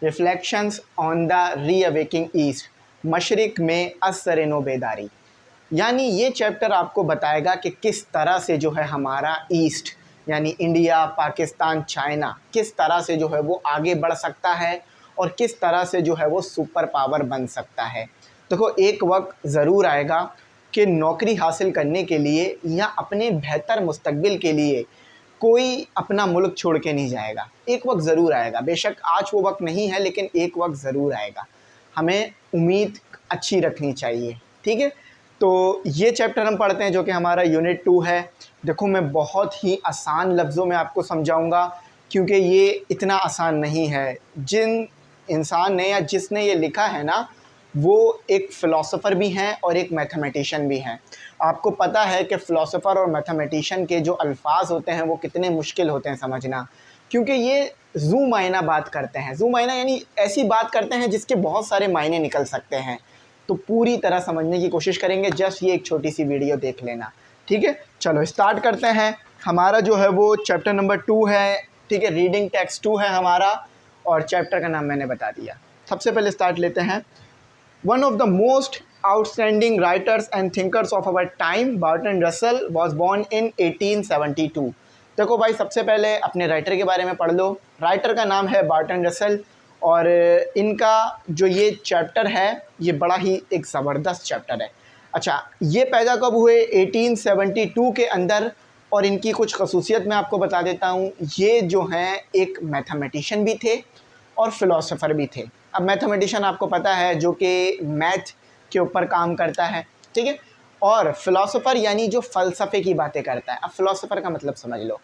Reflections on the रीअवेकिंग east, मशरिक में असर-ए-नो बेदारी। यानी ये चैप्टर आपको बताएगा कि किस तरह से जो है हमारा ईस्ट यानी इंडिया, पाकिस्तान, चाइना किस तरह से जो है वो आगे बढ़ सकता है और किस तरह से जो है वो सुपर पावर बन सकता है। देखो एक वक्त ज़रूर आएगा कि नौकरी हासिल करने के लिए या अपने बेहतर मुस्तकबिल के लिए कोई अपना मुल्क छोड़ के नहीं जाएगा। एक वक्त ज़रूर आएगा, बेशक आज वो वक्त नहीं है लेकिन एक वक्त ज़रूर आएगा। हमें उम्मीद अच्छी रखनी चाहिए, ठीक है। तो ये चैप्टर हम पढ़ते हैं जो कि हमारा यूनिट 2 है। देखो मैं बहुत ही आसान लफ्ज़ों में आपको समझाऊंगा क्योंकि ये इतना आसान नहीं है। जिन इंसान ने या जिसने ये लिखा है ना वो एक फ़िलासफ़र भी हैं और एक मैथमेटिशियन भी हैं। आपको पता है कि फ़िलासफ़र और मैथमेटिशियन के जो अल्फाज होते हैं वो कितने मुश्किल होते हैं समझना, क्योंकि ये ज़ू मायना बात करते हैं। ज़ू मायना यानी ऐसी बात करते हैं जिसके बहुत सारे मायने निकल सकते हैं। तो पूरी तरह समझने की कोशिश करेंगे, जस्ट ये एक छोटी सी वीडियो देख लेना, ठीक है। चलो स्टार्ट करते हैं। हमारा जो है वो चैप्टर नंबर 2 है, ठीक है। रीडिंग टेक्स्ट 2 है हमारा और चैप्टर का नाम मैंने बता दिया। सबसे पहले स्टार्ट लेते हैं। One of the most outstanding writers and thinkers of our time, Bertrand Russell was born in 1872। देखो भाई सबसे पहले अपने राइटर के बारे में पढ़ लो। राइटर का नाम है बर्ट्रैंड रसल और इनका जो ये चैप्टर है ये बड़ा ही एक ज़बरदस्त चैप्टर है। अच्छा ये पैदा कब हुए? 1872 के अंदर। और इनकी कुछ खसूसियत मैं आपको बता देता हूँ। ये जो हैं एक मैथमेटिशियन भी थे और फ़िलासफ़र भी थे। अब मैथमेटिशियन आपको पता है जो कि मैथ के ऊपर काम करता है, ठीक है। और फ़िलासफ़र यानी जो फ़लसफ़े की बातें करता है। अब फ़िलासफ़र का मतलब समझ लो।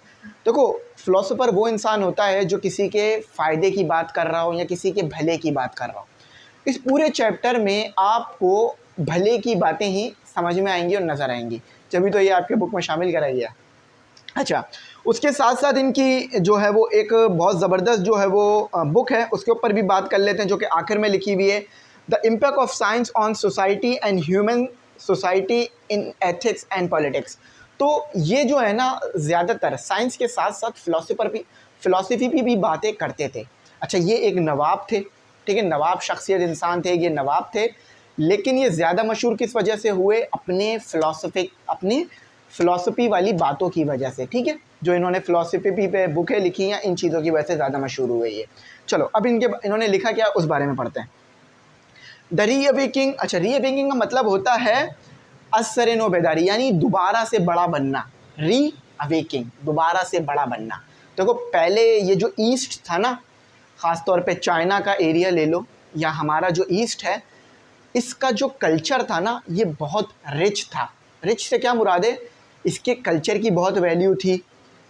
देखो फ़िलासफ़र वो इंसान होता है जो किसी के फ़ायदे की बात कर रहा हो या किसी के भले की बात कर रहा हो। इस पूरे चैप्टर में आपको भले की बातें ही समझ में आएंगी और नज़र आएंगी, तभी तो ये आपके बुक में शामिल करा गया। अच्छा उसके साथ साथ इनकी जो है वो एक बहुत ज़बरदस्त जो है वो बुक है, उसके ऊपर भी बात कर लेते हैं जो कि आखिर में लिखी हुई है, the impact of science on society and human society in ethics and politics. तो ये जो है ना ज़्यादातर साइंस के साथ साथ फ़िलासफ़ी भी बातें करते थे। अच्छा ये एक नवाब थे, ठीक है। नवाब शख्सियत इंसान थे, ये नवाब थे। लेकिन ये ज़्यादा मशहूर किस वजह से हुए? अपनी फ़िलासफ़ी वाली बातों की वजह से, ठीक है। जो इन्होंने फ़िलासफ़ी पे बुकें लिखी हैं इन चीज़ों की वजह से ज़्यादा मशहूर हुए ये। चलो अब इन्होंने लिखा क्या उस बारे में पढ़ते हैं। द रीअवेकिंग। अच्छा रीअवेकिंग का मतलब होता है असर-ए-नो बेदारी यानी दोबारा से बड़ा बनना। रीअवेकिंग दोबारा से बड़ा बनना। देखो पहले ये जो ईस्ट था ना, ख़ास तौर पे चाइना का एरिया ले लो या हमारा जो ईस्ट है, इसका जो कल्चर था ना ये बहुत रिच था। रिच से क्या मुराद है? इसके कल्चर की बहुत वैल्यू थी,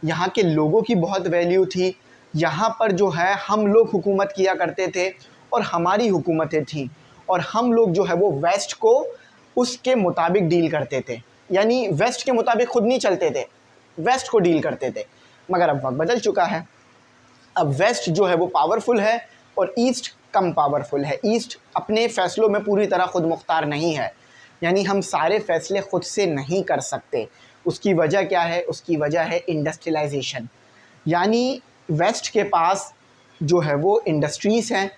यहाँ के लोगों की बहुत वैल्यू थी। यहाँ पर जो है हम लोग हुकूमत किया करते थे और हमारी हुकूमतें थीं और हम लोग जो है वो वेस्ट को उसके मुताबिक डील करते थे। यानी वेस्ट के मुताबिक खुद नहीं चलते थे, वेस्ट को डील करते थे। मगर अब वक्त बदल चुका है। अब वेस्ट जो है वो पावरफुल है और ईस्ट कम पावरफुल है। ईस्ट अपने फ़ैसलों में पूरी तरह खुद मुख्तार नहीं है, यानी हम सारे फ़ैसले ख़ुद से नहीं कर सकते। उसकी वजह क्या है? उसकी वजह है इंडस्ट्रियलाइजेशन। यानी वेस्ट के पास जो है वो इंडस्ट्रीज़ हैं,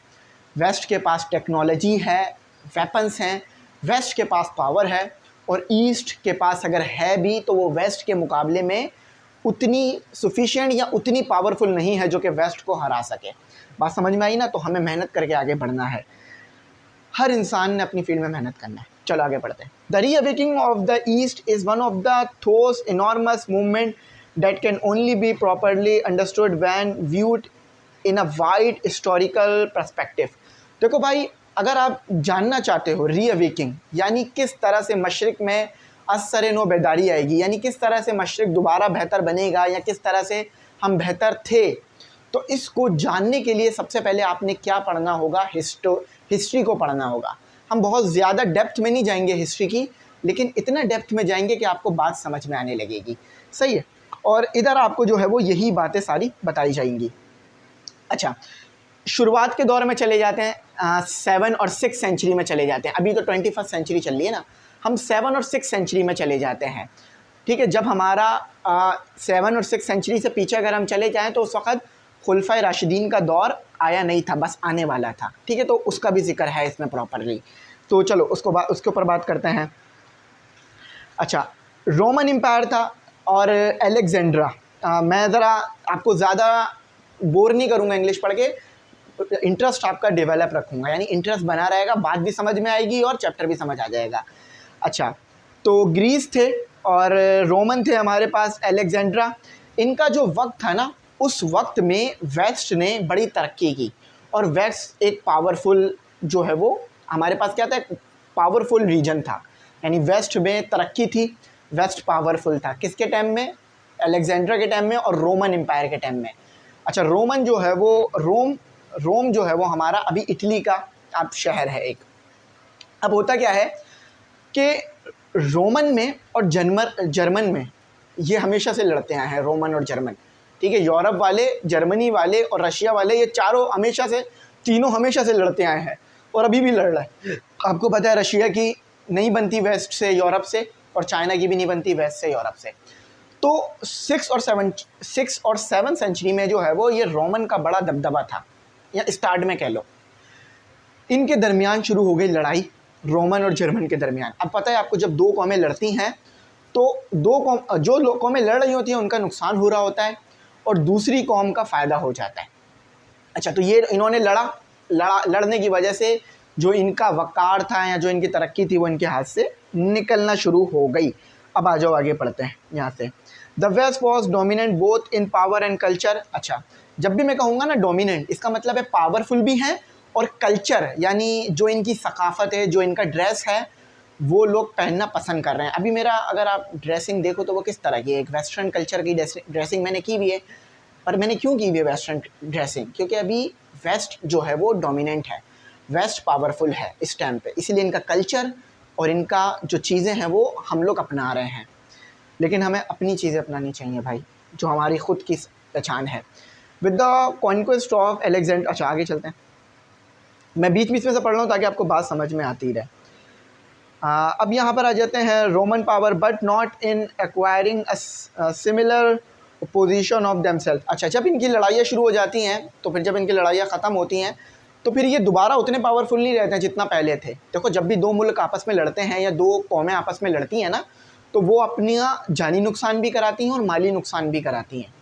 वेस्ट के पास टेक्नोलॉजी है, वेपन्स हैं, वेस्ट के पास पावर है। और ईस्ट के पास अगर है भी तो वो वेस्ट के मुकाबले में उतनी सफिशिएंट या उतनी पावरफुल नहीं है जो कि वेस्ट को हरा सके। बात समझ में आई ना? तो हमें मेहनत करके आगे बढ़ना है। हर इंसान ने अपनी फील्ड में मेहनत करना है। चलो आगे बढ़ते हैं। The reawakening of the East is one of the those enormous movement that can only be properly understood when viewed in a wide historical perspective. देखो भाई अगर आप जानना चाहते हो रीअवेकिंग यानी किस तरह से मशरिक में असर-ए-नो बेदारी आएगी, यानी किस तरह से मशरिक दोबारा बेहतर बनेगा या किस तरह से हम बेहतर थे, तो इसको जानने के लिए सबसे पहले आपने क्या पढ़ना होगा? हिस्ट्री को पढ़ना होगा। हम बहुत ज़्यादा डेप्थ में नहीं जाएंगे हिस्ट्री की, लेकिन इतना डेप्थ में जाएंगे कि आपको बात समझ में आने लगेगी, सही है। और इधर आपको जो है वो यही बातें सारी बताई जाएंगी। अच्छा शुरुआत के दौर में चले जाते हैं, 7 और 6 सेंचुरी में चले जाते हैं। अभी तो 21st सेंचुरी चल रही है ना, हम 7 और 6 सेंचुरी में चले जाते हैं, ठीक है। जब हमारा 7 और 6 सेंचुरी से पीछे अगर हम चले जाएं तो उस वक़्त खुलफ़ाए राशिदीन का दौर आया नहीं था, बस आने वाला था, ठीक है। तो उसका भी जिक्र है इसमें प्रॉपरली। तो चलो उसके ऊपर बात करते हैं। अच्छा, रोमन एम्पायर था और अलेक्जेंड्रा। मैं ज़रा आपको ज़्यादा बोर नहीं करूँगा इंग्लिश पढ़ के, इंटरेस्ट आपका डेवलप रखूँगा, यानी इंटरेस्ट बना रहेगा, बात भी समझ में आएगी और चैप्टर भी समझ आ जाएगा। अच्छा, तो ग्रीस थे और रोमन थे हमारे पास अलेक्जेंड्रा। इनका जो वक्त था ना, उस वक्त में वेस्ट ने बड़ी तरक्की की और वेस्ट एक पावरफुल जो है वो हमारे पास क्या था, पावरफुल रीजन था, यानी वेस्ट में तरक्की थी, वेस्ट पावरफुल था। किसके टाइम में? अलेक्जेंड्रा के टाइम में और रोमन एम्पायर के टाइम में। अच्छा, रोमन जो है वो रोम जो है वो हमारा अभी इटली का आप शहर है एक। अब होता क्या है कि रोमन में और जर्मन में ये हमेशा से लड़ते आए हैं, रोमन और जर्मन, ठीक है। यूरोप वाले, जर्मनी वाले और रशिया वाले, ये तीनों हमेशा से लड़ते आए हैं और अभी भी लड़ रहा है। आपको पता है रशिया की नहीं बनती वेस्ट से, यूरोप से, और चाइना की भी नहीं बनती वेस्ट से, यूरोप से। तो 6 और 7 सेंचुरी में जो है वो ये रोमन का बड़ा दबदबा था, या स्टार्ट में कह लो। इनके दरमियान शुरू हो गई लड़ाई, रोमन और जर्मन के दरमियान। अब पता है आपको, जब दो कौमें लड़ती हैं तो जो कौमें लड़ रही होती हैं उनका नुकसान हो रहा होता है और दूसरी कौम का फ़ायदा हो जाता है। अच्छा, तो ये इन्होंने लड़ने की वजह से जो इनका वक़ार था या जो इनकी तरक्की थी वो इनके हाथ से निकलना शुरू हो गई। अब आ जाओ आगे पढ़ते हैं यहाँ से। The west was dominant both in power and culture. अच्छा, जब भी मैं कहूँगा ना डोमिनेंट, इसका मतलब है पावरफुल भी हैं और कल्चर, यानी जो इनकी सकाफ़त है, जो इनका ड्रेस है, वो लोग पहनना पसंद कर रहे हैं। अभी मेरा अगर आप ड्रेसिंग देखो तो वो किस तरह की है, एक वेस्टर्न कल्चर की ड्रेसिंग मैंने की भी है। पर मैंने क्यों की हुई है वेस्टर्न ड्रेसिंग? क्योंकि अभी वेस्ट जो है वो डोमिनेंट है, वेस्ट पावरफुल है इस टाइम पे, इसीलिए इनका कल्चर और इनका जो चीज़ें हैं वो हम लोग अपना रहे हैं। लेकिन हमें अपनी चीज़ें अपनानी चाहिए भाई, जो हमारी ख़ुद की पहचान है। With the conquest of Alexander. अच्छा, आगे चलते हैं, मैं बीच बीच में से पढ़ रहा हूँ ताकि आपको बात समझ में आती रहे। अब यहाँ पर आ जाते हैं, Roman power but not in acquiring a similar position of themselves. अच्छा, जब इनकी लड़ाइयाँ शुरू हो जाती हैं तो फिर जब इनकी लड़ाइयाँ ख़त्म होती हैं तो फिर ये दोबारा उतने पावरफुल नहीं रहते हैं जितना पहले थे। देखो, जब भी दो मुल्क आपस में लड़ते हैं या दो कौमें आपस में लड़ती हैं ना, तो वो अपना जानी नुकसान भी कराती हैं और माली नुकसान भी कराती हैं।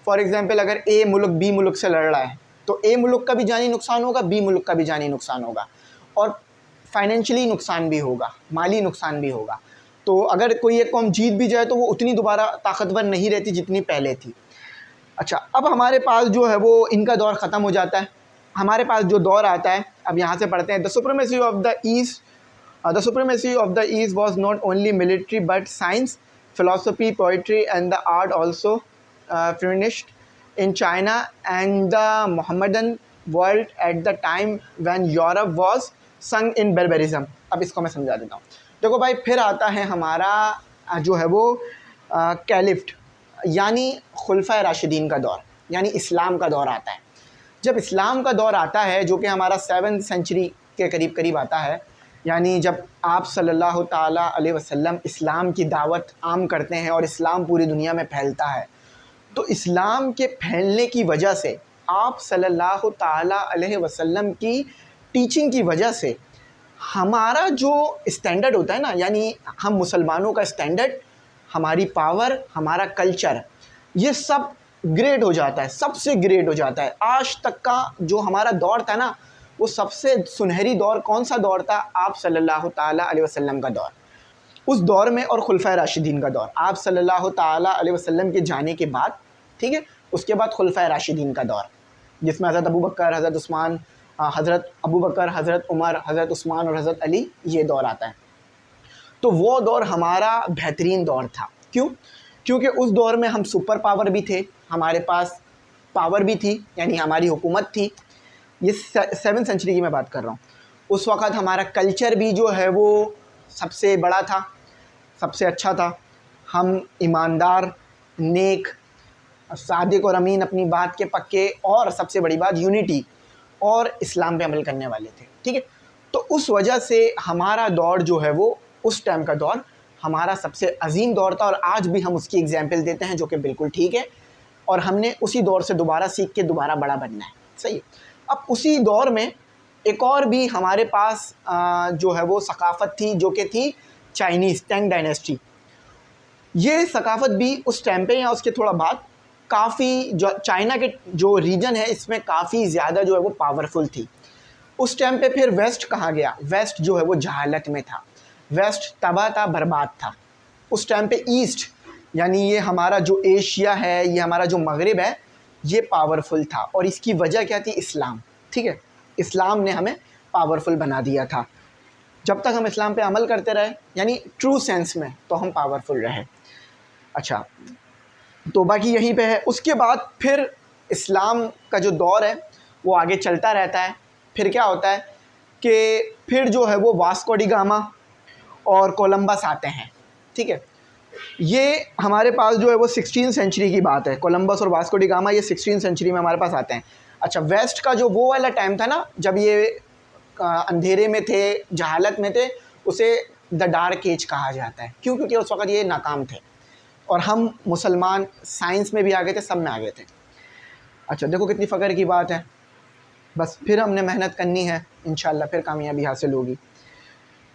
फॉर एग्ज़ाम्पल, अगर ए मुल्क बी मुल्क से लड़ रहा है तो ए मुल्क का भी जानी नुकसान होगा, बी मुल्क का भी जानी नुकसान होगा, और फाइनेंशियली नुकसान भी होगा, माली नुकसान भी होगा। तो अगर कोई एक कौम जीत भी जाए तो वो उतनी दोबारा ताकतवर नहीं रहती जितनी पहले थी। अच्छा, अब हमारे पास जो है वो इनका दौर ख़त्म हो जाता है। हमारे पास जो दौर आता है, अब यहाँ से पढ़ते हैं। The supremacy of the East was not only military but science, philosophy, poetry and the art also flourished in China and the Mohammedan world at the time when Europe was sunk in बर्बरिज्म। अब इसको मैं समझा देता हूँ। देखो भाई, फिर आता है हमारा जो है वो कैलिफ्ट, यानी खुलफा राशिदीन का दौर, यानी इस्लाम का दौर आता है। जब इस्लाम का दौर आता है, जो कि हमारा 7th सेंचुरी के करीब करीब आता है, यानी जब आप सल्लल्लाहु ताला अलैहि वसल्लम इस्लाम की दावत आम करते हैं और इस्लाम पूरी दुनिया में फैलता है, तो इस्लाम के फैलने की वजह से, आप सल्लल्लाहु ताला अलैहि वसल्लम की टीचिंग की वजह से हमारा जो स्टैंडर्ड होता है ना, यानी हम मुसलमानों का स्टैंडर्ड, हमारी पावर, हमारा कल्चर, ये सब ग्रेट हो जाता है, सबसे ग्रेट हो जाता है। आज तक का जो हमारा दौर था ना, वो सबसे सुनहरी दौर कौन सा दौर था? आप सल्लल्लाहु ताला अलैहि वसल्लम का दौर। उस दौर में, और खुलफा राशिदीन का दौर, आप सल्लल्लाहु ताला अलैहि वसल्लम के जाने के बाद, ठीक है, उसके बाद खुलफा राशिदीन का दौर, जिसमें हज़रत अबू बकर, हज़रत उस्मान, हज़रत अबू बकर, हज़रत उमर, हज़रत उस्मान और हज़रत अली, ये दौर आता है। तो वो दौर हमारा बेहतरीन दौर था। क्यों? क्योंकि उस दौर में हम सुपर पावर भी थे, हमारे पास पावर भी थी, यानी हमारी हुकूमत थी। ये 7th सेंचुरी की मैं बात कर रहा हूँ। उस वक़्त हमारा कल्चर भी जो है वो सबसे बड़ा था, सबसे अच्छा था। हम ईमानदार, नेक, सादिक और अमीन, अपनी बात के पक्के, और सबसे बड़ी बात यूनिटी और इस्लाम पे अमल करने वाले थे, ठीक है। तो उस वजह से हमारा दौर जो है वो, उस टाइम का दौर हमारा सबसे अजीम दौर था, और आज भी हम उसकी एग्जाम्पल देते हैं, जो कि बिल्कुल ठीक है, और हमने उसी दौर से दोबारा सीख के दोबारा बड़ा बनना है, सही है। अब उसी दौर में एक और भी हमारे पास जो है वो सकाफ़त थी, जो कि थी चाइनीज़ टैंग डायनेस्टी। ये सकाफ़त भी उस टाइम पे या उसके थोड़ा बाद काफ़ी, जो चाइना के जो रीजन है इसमें काफ़ी ज़्यादा जो है वो पावरफुल थी। उस टाइम पे फिर वेस्ट कहाँ गया? वेस्ट जो है वो जहालत में था, वेस्ट तबाह था, बर्बाद था। उस टाइम पे ईस्ट यानी ये हमारा जो एशिया है, ये हमारा जो मगरिब है, ये पावरफुल था। और इसकी वजह क्या थी? इस्लाम। ठीक है, इस्लाम ने हमें पावरफुल बना दिया था। जब तक हम इस्लाम पे अमल करते रहे, यानी ट्रू सेंस में, तो हम पावरफुल रहे। अच्छा, तो बाकी यहीं पे है। उसके बाद फिर इस्लाम का जो दौर है वो आगे चलता रहता है। फिर क्या होता है कि फिर जो है वो वास्को डी गामा और कोलंबस आते हैं। ठीक है, ये हमारे पास जो है वो 16वीं सेंचुरी की बात है। कोलंबस और वास्को डी गामा ये 16वीं सेंचुरी में हमारे पास आते हैं। अच्छा, वेस्ट का जो वो वाला टाइम था ना, जब ये अंधेरे में थे, जहालत में थे, उसे द डार्क एज कहा जाता है। क्यों? क्योंकि उस वक़्त ये नाकाम थे और हम मुसलमान साइंस में भी आ गए थे, सब में आ गए थे। अच्छा, देखो कितनी फ़ख्र की बात है। बस फिर हमने मेहनत करनी है, इंशाल्लाह फिर कामयाबी हासिल होगी।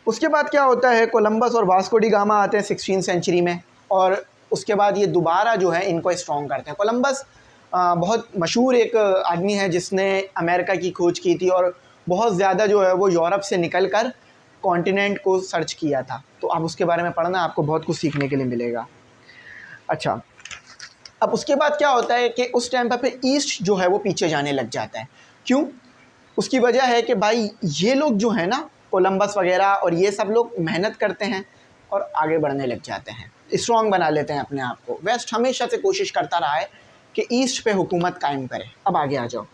उसके बाद क्या होता है, कोलंबस और वास्को डी गामा आते हैं 16वीं सेंचुरी में, और उसके बाद ये दोबारा जो है इनको स्ट्रॉन्ग करते हैं। कोलंबस बहुत मशहूर एक आदमी है जिसने अमेरिका की खोज की थी और बहुत ज़्यादा जो है वो यूरोप से निकल कर कॉन्टिनेंट को सर्च किया था। तो आप उसके बारे में पढ़ना, आपको बहुत कुछ सीखने के लिए मिलेगा। अच्छा, अब उसके बाद क्या होता है कि उस टाइम पर ईस्ट जो है वो पीछे जाने लग जाता है। क्यों? उसकी वजह है कि भाई ये लोग जो है ना, कोलंबस वगैरह और ये सब लोग मेहनत करते हैं और आगे बढ़ने लग जाते हैं, स्ट्रॉन्ग बना लेते हैं अपने आप को। वेस्ट हमेशा से कोशिश करता रहा है कि ईस्ट पे हुकूमत कायम करे। अब आगे आ जाओ।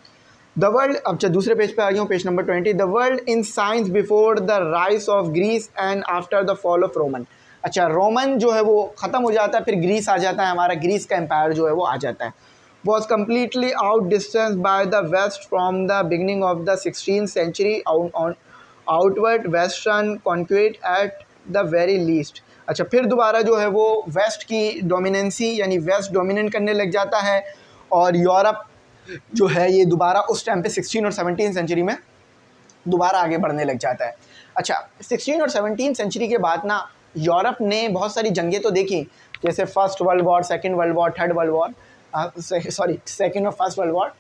द वर्ल्ड, अब दूसरे पेज पे आ गया हूँ, page number 20। The world in science before the rise of Greece and after the fall of Roman. अच्छा, रोमन जो है वो ख़त्म हो जाता है, फिर ग्रीस आ जाता है, हमारा ग्रीस का एम्पायर जो है वो आ जाता है। Was completely out distance by the West from the beginning of the 16th century on outward western conquest at the very least. अच्छा, फिर दोबारा जो है वो वेस्ट की डोमिनेंसी यानी वेस्ट डोमिनेट करने लग जाता है और यूरोप जो है ये दोबारा उस टाइम पे 16 और 17 सेंचुरी में दोबारा आगे बढ़ने लग जाता है। अच्छा, 16 और 17 सेंचुरी के बाद ना यूरोप ने बहुत सारी जंगें तो देखी, जैसे first world war, second world war, third world war, second और फर्स्ट वर्ल्ड वॉर।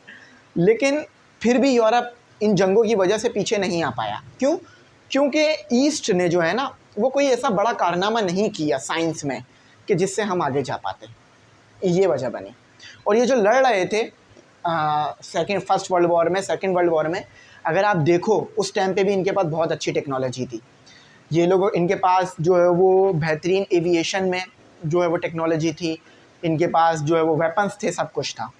लेकिन फिर भी यूरोप इन जंगों की वजह से पीछे नहीं आ पाया। क्यों? क्योंकि ईस्ट ने जो है ना वो कोई ऐसा बड़ा कारनामा नहीं किया साइंस में कि जिससे हम आगे जा पाते, ये वजह बनी। और ये जो लड़ रहे थे फर्स्ट वर्ल्ड वॉर में, सेकंड वर्ल्ड वॉर में, अगर आप देखो उस टाइम पे भी इनके पास बहुत अच्छी टेक्नोलॉजी थी। ये लोग, इनके पास जो है वो बेहतरीन एविएशन में जो है वो टेक्नोलॉजी थी, इनके पास जो है वो वेपन्स थे, सब कुछ था।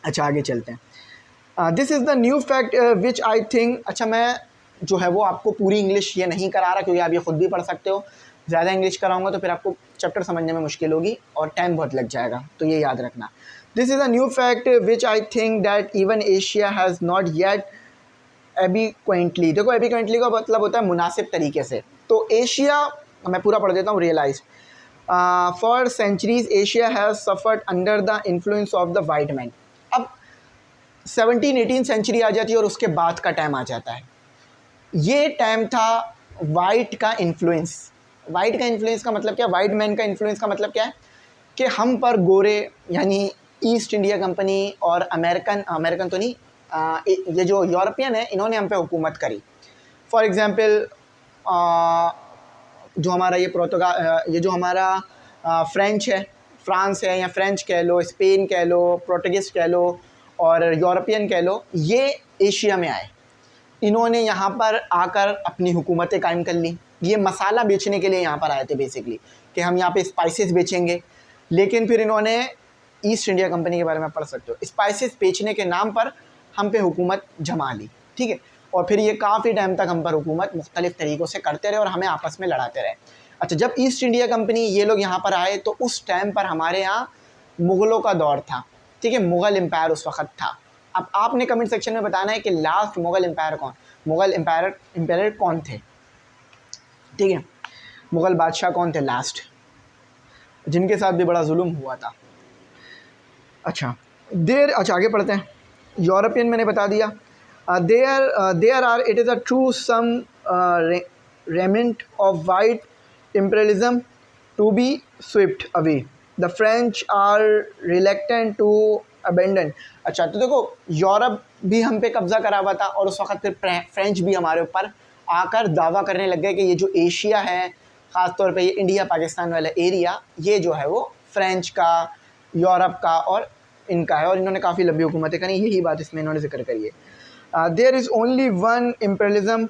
अच्छा, आगे चलते हैं। This is the new fact which I think. अच्छा, मैं जो है वो आपको पूरी इंग्लिश ये नहीं करा रहा क्योंकि आप ये खुद भी पढ़ सकते हो। ज़्यादा इंग्लिश कराऊंगा तो फिर आपको चैप्टर समझने में मुश्किल होगी और टाइम बहुत लग जाएगा, तो ये याद रखना। This is a new fact which I think that even Asia has not yet adequately. देखो, एबिक्वेंटली का मतलब होता है मुनासिब तरीके से। तो एशिया, मैं पूरा पढ़ देता हूँ, realise for centuries Asia has suffered under the influence of the white man. अब 17-18 सेंचुरी आ जाती है और उसके बाद का टाइम आ जाता है। ये टाइम था वाइट का इन्फ्लुएंस। वाइट का इन्फ्लुएंस का मतलब क्या? वाइट मैन का इन्फ्लुएंस का मतलब क्या है कि हम पर गोरे यानी ईस्ट इंडिया कंपनी और अमेरिकन तो नहीं, ये जो यूरोपियन है इन्होंने हम पे हुकूमत करी। फॉर एग्ज़ाम्पल जो हमारा ये जो हमारा फ्रेंच है, फ्रांस है, या फ्रेंच कह लो, स्पेन कह लो, पोर्टुगीज़ कह लो और यूरोपियन कह लो, ये एशिया में आए। इन्होंने यहाँ पर आकर अपनी हुकूमतें कायम कर ली। ये मसाला बेचने के लिए यहाँ पर आए थे बेसिकली, कि हम यहाँ पे स्पाइसेस बेचेंगे। लेकिन फिर इन्होंने ईस्ट इंडिया कंपनी के बारे में पढ़ सकते हो, स्पाइसेस बेचने के नाम पर हम पे हुकूमत जमा ली। ठीक है, और फिर ये काफ़ी टाइम तक हम पर हुकूमत मुख्तलिफ़ तरीक़ों से करते रहे और हमें आपस में लड़ाते रहे। अच्छा, जब ईस्ट इंडिया कंपनी ये लोग यहाँ पर आए तो उस टाइम पर हमारे यहाँ मुग़लों का दौर था। ठीक है, मुग़ल एम्पायर उस वक़्त था। अब आपने कमेंट सेक्शन में बताना है कि लास्ट मुग़ल एम्पायर कौन थे। ठीक है, मुग़ल बादशाह कौन थे लास्ट, जिनके साथ भी बड़ा जुल्म हुआ था। अच्छा, आगे पढ़ते हैं। यूरोपियन मैंने बता दिया। There are, it is a true some remnant of white imperialism to be swept away. The French are reluctant to abandon. अच्छा, तो देखो यूरोप भी हम पे कब्जा करा हुआ था और उस वक्त फिर फ्रेंच भी हमारे ऊपर आकर दावा करने लग गए कि ये जो एशिया है, ख़ास तौर पे ये इंडिया पाकिस्तान वाला एरिया, ये जो है वो फ्रेंच का, यूरोप का और इनका है, और इन्होंने काफ़ी लंबी हुकूमतें करी। यही बात इसमें इन्होंने जिक्र करी है। There is only one imperialism,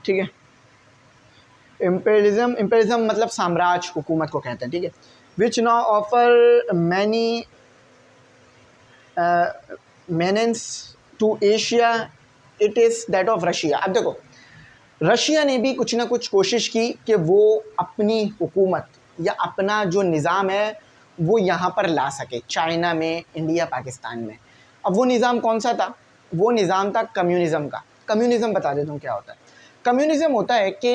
ठीक है, इम्पेरियलिज्म मतलब साम्राज्य, हुकूमत को कहते हैं, ठीक है, which now offer many menaces to Asia, it is that of Russia. अब देखो रशिया ने भी कुछ ना कुछ कोशिश की कि वो अपनी हुकूमत या अपना जो निज़ाम है वो यहाँ पर ला सके, चाइना में, इंडिया, पाकिस्तान में। अब वो निज़ाम कौन सा था? वो निज़ाम था कम्युनिज़म का। कम्युनिज़म बता देता हूँ क्या होता है। कम्युनिज़म होता है कि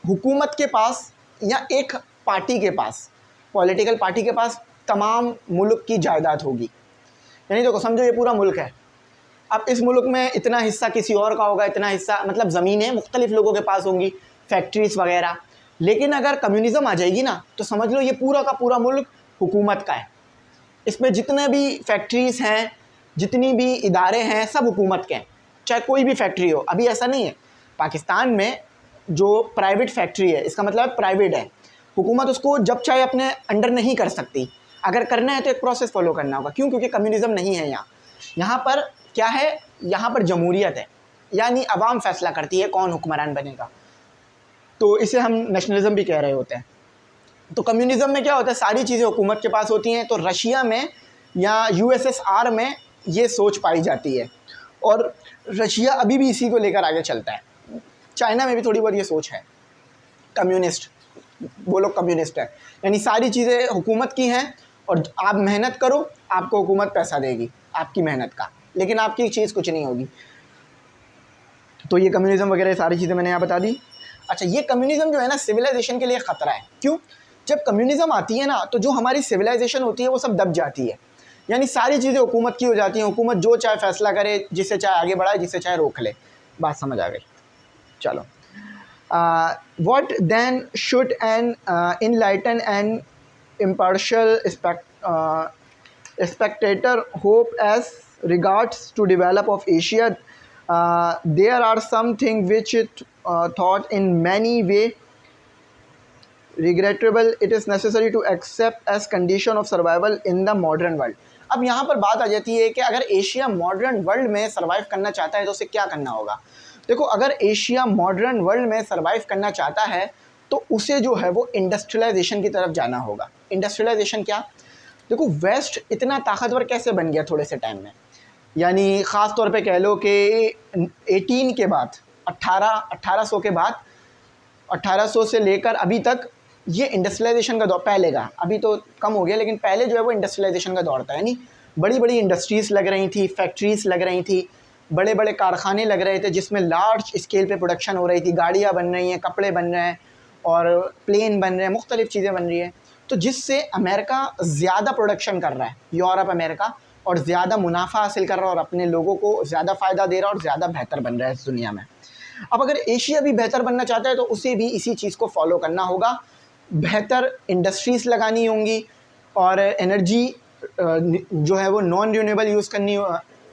हुकूमत के पास या एक पार्टी के पास, पॉलिटिकल पार्टी के पास तमाम मुल्क की जायदाद होगी। यानी देखो समझो ये पूरा मुल्क है, अब इस मुल्क में इतना हिस्सा किसी और का होगा, इतना हिस्सा मतलब ज़मीनें मुख्तलिफ लोगों के पास होंगी, फैक्ट्रीज़ वगैरह। लेकिन अगर कम्युनिज़म आ जाएगी ना तो समझ लो ये पूरा का पूरा मुल्क हुकूमत का है। इसमें जितने भी फैक्ट्रीज़ हैं, जितनी भी इदारे हैं, सब हुकूमत के हैं, चाहे कोई भी फैक्ट्री हो। अभी ऐसा नहीं है, पाकिस्तान में जो प्राइवेट फैक्ट्री है इसका मतलब प्राइवेट है, हुकूमत उसको जब चाहे अपने अंडर नहीं कर सकती। अगर करना है तो एक प्रोसेस फॉलो करना होगा। क्यों? क्योंकि कम्युनिज़म नहीं है यहाँ। यहाँ पर क्या है? यहाँ पर जमहूरियत है, यानी अवाम फैसला करती है कौन हुक्मरान बनेगा। तो इसे हम नेशनलिज्म भी कह रहे होते हैं। तो कम्युनिज़म में क्या होता है? सारी चीज़ें हुकूमत के पास होती हैं। तो रशिया में या यूएसएसआर में ये सोच पाई जाती है और रशिया अभी भी इसी को लेकर आगे चलता है। चाइना में भी थोड़ी बहुत ये सोच है, कम्युनिस्ट, वो लोग कम्युनिस्ट है, यानी सारी चीज़ें हुकूमत की हैं और आप मेहनत करो, आपको हुकूमत पैसा देगी आपकी मेहनत का, लेकिन आपकी चीज़ कुछ नहीं होगी। तो ये कम्युनिज़म वगैरह सारी चीज़ें मैंने यहाँ बता दी। अच्छा, ये कम्युनिज़म जो है ना सिविलाइजेशन के लिए ख़तरा है। क्यों? जब कम्युनिज़म आती है ना तो जो हमारी सिविलाइजेशन होती है वो सब दब जाती है, यानी सारी चीज़ें हुकूमत की हो जाती हैं। हुकूमत जो चाहे फैसला करे, जिसे चाहे आगे बढ़ाए, जिसे चाहे रोक ले। बात समझ आ गई? चलो, what then should an enlightened and impartial spectator hope as regards to develop of Asia? There are some things which it thought in many way regrettable. It is necessary to accept as condition of survival in the modern world. अब यहाँ पर बात आ जाती है कि अगर Asia modern world में survive करना चाहता है तो उसे क्या करना होगा। देखो, अगर एशिया मॉडर्न वर्ल्ड में सर्वाइव करना चाहता है तो उसे जो है वो इंडस्ट्रियलाइजेशन की तरफ जाना होगा। इंडस्ट्रियलाइजेशन क्या? देखो, वेस्ट इतना ताकतवर कैसे बन गया थोड़े से टाइम में, यानी ख़ास तौर पे कह लो कि 18 के बाद 1800 के बाद 1800 से लेकर अभी तक ये इंडस्ट्रियलाइजेशन का दौर, पहले का, अभी तो कम हो गया, लेकिन पहले जो है वो इंडस्ट्रियलाइजेशन का दौर था। यानी बड़ी बड़ी इंडस्ट्रीज़ लग रही थी, फैक्ट्रीज़ लग रही थी, बड़े बड़े कारखाने लग रहे थे जिसमें लार्ज स्केल पे प्रोडक्शन हो रही थी, गाड़ियाँ बन रही हैं, कपड़े बन रहे हैं और प्लेन बन रहे हैं, मुख्तलिफ़ चीज़ें बन रही हैं। तो जिससे अमेरिका ज़्यादा प्रोडक्शन कर रहा है, यूरोप, अमेरिका, और ज़्यादा मुनाफा हासिल कर रहा है और अपने लोगों को ज़्यादा फ़ायदा दे रहा है और ज़्यादा बेहतर बन रहा है इस दुनिया में। अब अगर एशिया भी बेहतर बनना चाहता है तो उसे भी इसी चीज़ को फॉलो करना होगा। बेहतर इंडस्ट्रीज़ लगानी होंगी और एनर्जी जो है वो नॉन रिन्यूएबल यूज़ करनी,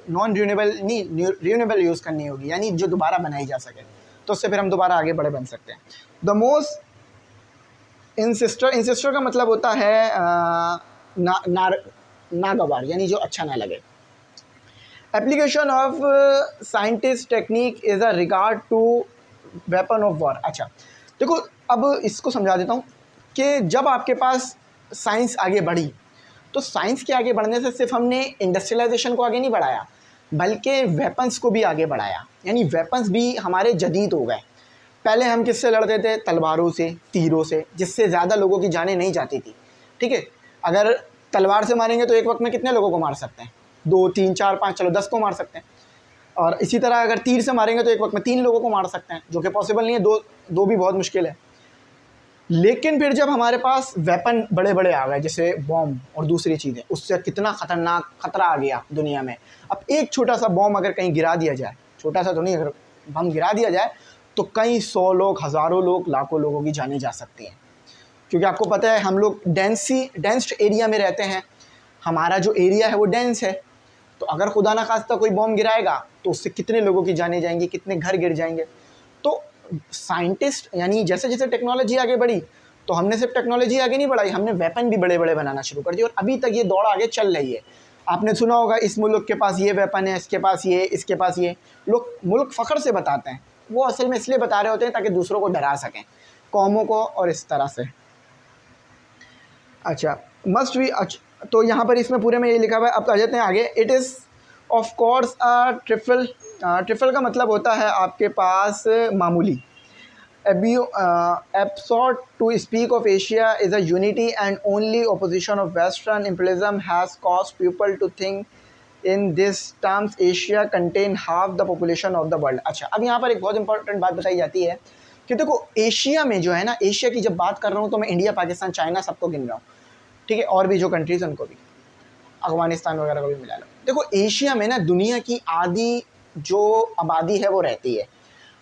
नॉन रिन्यूएबल नहीं, रिन्यूएबल यूज़ करनी होगी, यानी जो दोबारा बनाई जा सके, तो उससे फिर हम दोबारा आगे बढ़े बन सकते हैं। द मोस्ट इंसिस्टर का मतलब होता है नागवार, यानी जो अच्छा ना लगे। Application of scientist technique is a regard to weapon of war. अच्छा देखो, अब इसको समझा देता हूँ कि जब आपके पास साइंस आगे बढ़ी तो साइंस के आगे बढ़ने से सिर्फ हमने इंडस्ट्रियलाइजेशन को आगे नहीं बढ़ाया बल्कि वेपन्स को भी आगे बढ़ाया, यानी वेपन्स भी हमारे जदीद हो गए। पहले हम किससे लड़ते थे? तलवारों से, तीरों से, जिससे ज़्यादा लोगों की जानें नहीं जाती थी। ठीक है, अगर तलवार से मारेंगे तो एक वक्त में कितने लोगों को मार सकते हैं? 2, 3, 4, 5, चलो 10 को मार सकते हैं। और इसी तरह अगर तीर से मारेंगे तो एक वक्त में 3 लोगों को मार सकते हैं, जो कि पॉसिबल नहीं है, दो भी बहुत मुश्किल है। लेकिन फिर जब हमारे पास वेपन बड़े बड़े आ गए जैसे बॉम्ब और दूसरी चीज़ें, उससे कितना ख़तरनाक खतरा आ गया दुनिया में। अब एक छोटा सा बॉम्ब अगर कहीं गिरा दिया जाए, छोटा सा तो नहीं, अगर बम गिरा दिया जाए तो कई 100 लोग, हज़ारों लोग, लाखों लोगों की जानें जा सकती हैं। क्योंकि आपको पता है हम लोग डेंस्ड एरिया में रहते हैं, हमारा जो एरिया है वो डेंस है। तो अगर खुदा ना खास्ता कोई बॉम्ब गिराएगा तो उससे कितने लोगों की जानें जाएंगी, कितने घर गिर जाएंगे। तो साइंटिस्ट यानी जैसे जैसे टेक्नोलॉजी आगे बढ़ी, तो हमने सिर्फ टेक्नोलॉजी आगे नहीं बढ़ाई, हमने वेपन भी बड़े बड़े बनाना शुरू कर दिए और अभी तक ये दौड़ आगे चल रही है। आपने सुना होगा इस मुल्क के पास ये वेपन है, इसके पास ये, इसके पास ये। लोग मुल्क फ़ख्र से बताते हैं, वो असल में इसलिए बता रहे होते हैं ताकि दूसरों को डरा सकें, कौमों को, और इस तरह से। अच्छा, मस्ट भी, अच्छा तो यहाँ पर इसमें पूरे में ये लिखा हुआ है। अब आ जाते हैं आगे। It is of course a trifle. Trifle का मतलब होता है आपके पास मामूली। Absurd to speak of Asia is a unity and only opposition of western imperialism has caused people to think in this terms Asia contain half the population of the world. अच्छा, अब यहाँ पर एक बहुत इंपॉर्टेंट बात बताई जाती है कि देखो एशिया में जो है ना, एशिया की जब बात कर रहा हूँ तो मैं इंडिया, पाकिस्तान, चाइना सबको गिन रहा हूँ, ठीक है, और भी जो कंट्रीज़ उनको भी, अफगानिस्तान वगैरह को भी मिला लो। देखो एशिया में ना दुनिया की आधी जो आबादी है वो रहती है।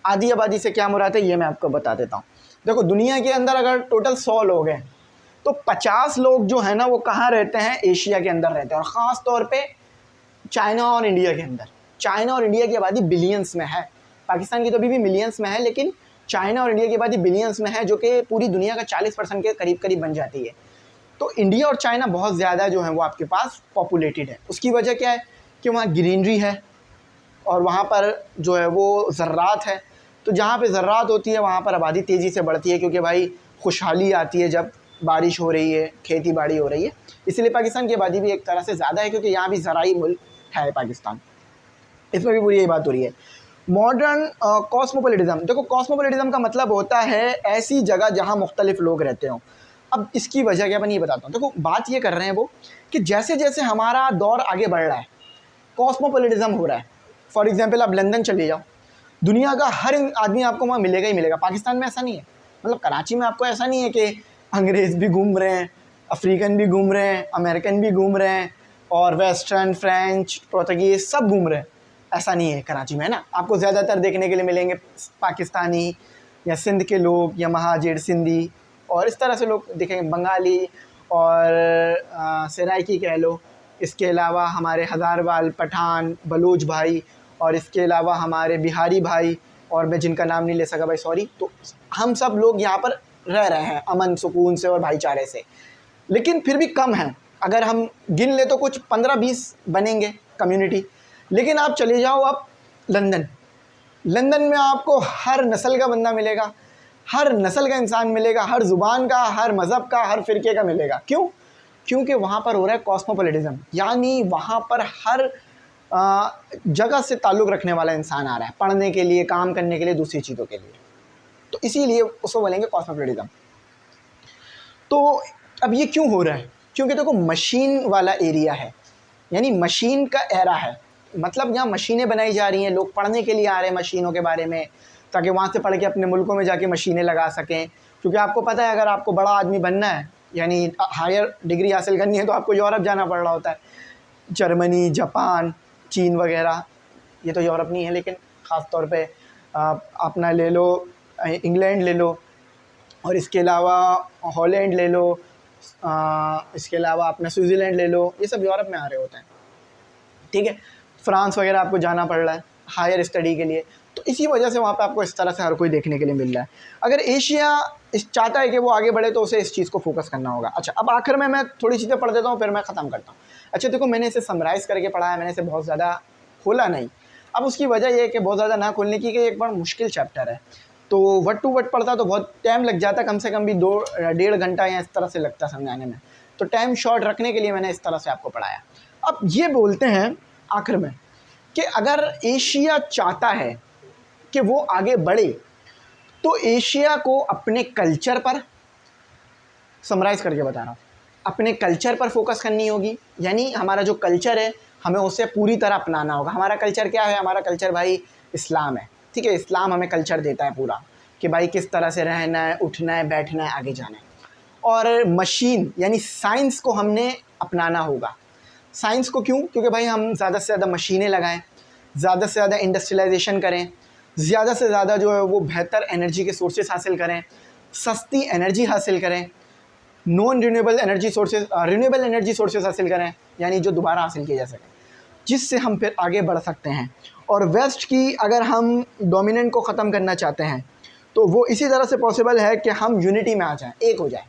आधी आबादी से क्या मुराद है ये मैं आपको बता देता हूँ। देखो दुनिया के अंदर अगर टोटल 100 लोग हैं तो 50 लोग जो है ना वो कहाँ रहते हैं, एशिया के अंदर रहते हैं, और ख़ास तौर पे चाइना और इंडिया के अंदर। चाइना और इंडिया की आबादी बिलियंस में है, पाकिस्तान की तो अभी भी मिलियंस में है, लेकिन चाइना और इंडिया की आबादी बिलियंस में है, जो कि पूरी दुनिया का 40% के करीब करीब बन जाती है। तो इंडिया और चाइना बहुत ज़्यादा जो है वो आपके पास पॉपुलेटेड है। उसकी वजह क्या है कि वहाँ ग्रीनरी है और वहाँ पर जो है वो ज़र्रात है। तो जहाँ पे ज़र्रात होती है वहाँ पर आबादी तेज़ी से बढ़ती है, क्योंकि भाई खुशहाली आती है जब बारिश हो रही है, खेती बाड़ी हो रही है। इसलिए पाकिस्तान की आबादी भी एक तरह से ज़्यादा है, क्योंकि यहाँ भी ज़राई मुल्क है पाकिस्तान। इसमें भी पूरी यही बात हो रही है। मॉडर्न कॉस्मोपॉलिटिज़म, देखो कॉस्मोपॉलिटिज़म का मतलब होता है ऐसी जगह जहाँ मुख्तलिफ लोग रहते हों। अब इसकी वजह क्या, मैं नहीं बताता हूँ। देखो बात ये कर रहे हैं वो कि जैसे जैसे हमारा दौर आगे बढ़ रहा है कॉस्मोपॉलिटिज़म हो रहा है। फॉर एग्जांपल आप लंदन चले जाओ, दुनिया का हर आदमी आपको वहाँ मिलेगा ही मिलेगा। पाकिस्तान में ऐसा नहीं है, मतलब कराची में आपको ऐसा नहीं है कि अंग्रेज़ भी घूम रहे हैं, अफ्रीकन भी घूम रहे हैं, अमेरिकन भी घूम रहे हैं, और वेस्टर्न, फ्रेंच, पोर्तुगीज़ सब घूम रहे हैं। ऐसा नहीं है कराची में, है ना। आपको ज़्यादातर देखने के लिए मिलेंगे पाकिस्तानी या सिंध के लोग या महाजिर सिंधी, और इस तरह से लोग दिखेंगे, बंगाली और सराइकी कह लो। इसके अलावा हमारे हज़ारवाल, पठान, बलूच भाई, और इसके अलावा हमारे बिहारी भाई, और मैं जिनका नाम नहीं ले सका भाई सॉरी। तो हम सब लोग यहाँ पर रह रहे हैं अमन सुकून से और भाईचारे से, लेकिन फिर भी कम हैं। अगर हम गिन ले तो कुछ 15-20 बनेंगे कम्युनिटी। लेकिन आप चले जाओ अब लंदन, लंदन में आपको हर नस्ल का बंदा मिलेगा, हर नस्ल का इंसान मिलेगा, हर ज़ुबान का, हर मज़हब का, हर फ़िरके का मिलेगा। क्यों? क्योंकि वहाँ पर हो रहा है कॉस्मोपॉलिटिज़म, यानी वहाँ पर हर जगह से ताल्लुक़ रखने वाला इंसान आ रहा है पढ़ने के लिए, काम करने के लिए, दूसरी चीज़ों के लिए। तो इसीलिए उसको बोलेंगे कॉस्मोपॉलिटिज़म। तो अब ये क्यों हो रहा है? क्योंकि देखो मशीन वाला एरिया है, यानी मशीन का एरा है। मतलब यहाँ मशीनें बनाई जा रही हैं, लोग पढ़ने के लिए आ रहे हैं मशीनों के बारे में, ताकि वहाँ से पढ़ के अपने मुल्कों में जाके मशीनें लगा सकें। क्योंकि आपको पता है अगर आपको बड़ा आदमी बनना है, यानी हायर डिग्री हासिल करनी है, तो आपको यूरोप जाना पड़ रहा होता है। जर्मनी, जापान, चीन वगैरह, ये तो यूरोप नहीं है, लेकिन ख़ास तौर पे अपना ले लो इंग्लैंड ले लो, और इसके अलावा हॉलैंड ले लो, इसके अलावा अपना स्विट्ज़रलैंड ले लो, ये सब यूरोप में आ रहे होते हैं, ठीक है। फ्रांस वगैरह आपको जाना पड़ रहा है हायर स्टडी के लिए। तो इसी वजह से वहाँ पे आपको इस तरह से हर कोई देखने के लिए मिल रहा है। अगर एशिया चाहता है कि वो आगे बढ़े तो उसे इस चीज़ को फोकस करना होगा। अच्छा, अब आखिर में मैं थोड़ी चीज़ें पढ़ देता हूँ, फिर मैं ख़त्म करता हूँ। अच्छा देखो, मैंने इसे समराइज़ करके पढ़ा है, मैंने इसे बहुत ज़्यादा खोला नहीं। अब उसकी वजह यह है कि बहुत ज़्यादा ना खोलने की, कि एक बड़ा मुश्किल चैप्टर है, तो वर्ड टू वर्ड पढ़ता तो बहुत टाइम लग जाता, कम से कम भी 2-1.5 घंटा या इस तरह से लगता समझाने में। तो टाइम शॉर्ट रखने के लिए मैंने इस तरह से आपको पढ़ाया। अब ये बोलते हैं आखिर में कि अगर एशिया चाहता है कि वो आगे बढ़े तो एशिया को अपने कल्चर पर, समराइज़ करके बता रहा हूँ, अपने कल्चर पर फोकस करनी होगी। यानी हमारा जो कल्चर है हमें उसे पूरी तरह अपनाना होगा। हमारा कल्चर क्या है? हमारा कल्चर भाई इस्लाम है, ठीक है। इस्लाम हमें कल्चर देता है पूरा, कि भाई किस तरह से रहना है, उठना है, बैठना है, आगे जाना है। और मशीन यानी साइंस को हमने अपनाना होगा। साइंस को क्यों? क्योंकि भाई हम ज़्यादा से ज़्यादा मशीनें लगाएं, ज़्यादा से ज़्यादा इंडस्ट्रियलाइजेशन करें, ज़्यादा से ज़्यादा जो है वो बेहतर एनर्जी के सोर्सेज हासिल करें, सस्ती एनर्जी हासिल करें, non renewable energy sources renewable energy sources हासिल करें, यानी जो दोबारा हासिल किए जा सकें, जिससे हम फिर आगे बढ़ सकते हैं। और वेस्ट की अगर हम डोमिनेंट को ख़त्म करना चाहते हैं तो वो इसी तरह से पॉसिबल है कि हम यूनिटी में आ जाएं, एक हो जाएं।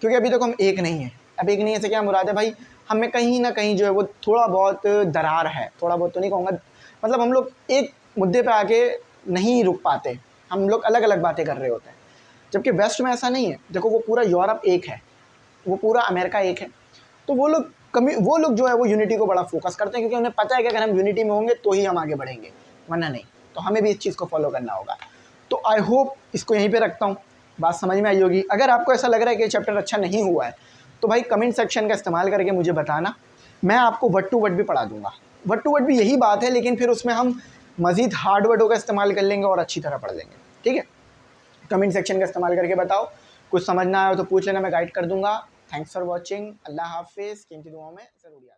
क्योंकि अभी तक हम एक नहीं हैं। अब एक नहीं है से क्या मुराद है भाई, हमें कहीं ना कहीं जो है वो थोड़ा बहुत दरार है, थोड़ा बहुत तो नहीं कहूँगा, मतलब हम लोग एक मुद्दे पे आके नहीं रुक पाते, हम लोग अलग अलग बातें कर रहे होते हैं। जबकि वेस्ट में ऐसा नहीं है। देखो वो पूरा यूरोप एक है, वो पूरा अमेरिका एक है, तो वो लोग जो है वो यूनिटी को बड़ा फोकस करते हैं, क्योंकि उन्हें पता है कि अगर हम यूनिटी में होंगे तो ही हम आगे बढ़ेंगे, वरना नहीं। तो हमें भी इस चीज़ को फॉलो करना होगा। तो आई होप इसको यहीं पे रखता हूँ, बात समझ में आई होगी। अगर आपको ऐसा लग रहा है कि चैप्टर अच्छा नहीं हुआ है तो भाई कमेंट सेक्शन का इस्तेमाल करके मुझे बताना, मैं आपको वर्ड टू वर्ड भी पढ़ा दूंगा। वर्ड टू वर्ड भी यही बात है, लेकिन फिर उसमें हम मज़ीद हार्ड वर्डों का इस्तेमाल कर लेंगे और अच्छी तरह पढ़ लेंगे। ठीक है, कमेंट सेक्शन का इस्तेमाल करके बताओ, कुछ समझना आया हो तो पूछ लेना, मैं गाइड कर दूंगा। Thanks for watching. अल्लाह हाफिज़। कीमती दुआओं में ज़रूर याद